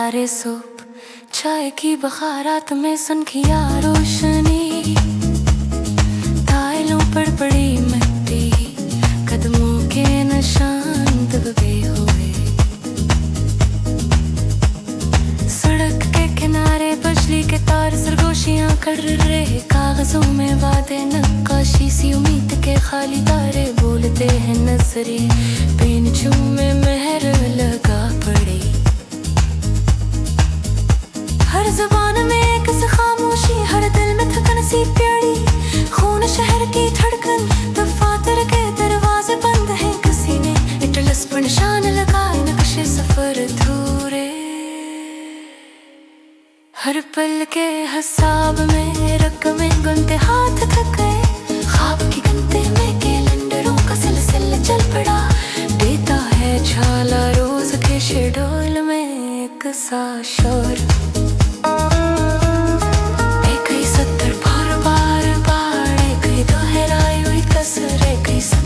सितारे सूप, चाय की बखारात में सनखिया रोशनी, टाइलों पर पड़ी मिट्टी, कदमों के निशान दबे हुए। सड़क के किनारे बिजली के तार सरगोशियां कर रहे, कागजों में वादे नक्काशी सी उम्मीद के खाली तारे बोलते हैं नजरे, बेनचू में मेहर लगा पड़ी। हर ज़बान में एक सी खामोशी, हर दिल में थकन सी प्यारी, खून शहर की धड़कन, दफातर के दरवाजे बंद हैं, किसी ने इटलस पर निशान लगाए, नक्शे सफर अधूरे। हर पल के हिसाब में रकमें गुनते हाथ थक गए, ख्वाब की घंटे में कैलेंडरों का सिलसिला चल पड़ा, देता है छाला रोज के शेड्यूल में एक सा शोर।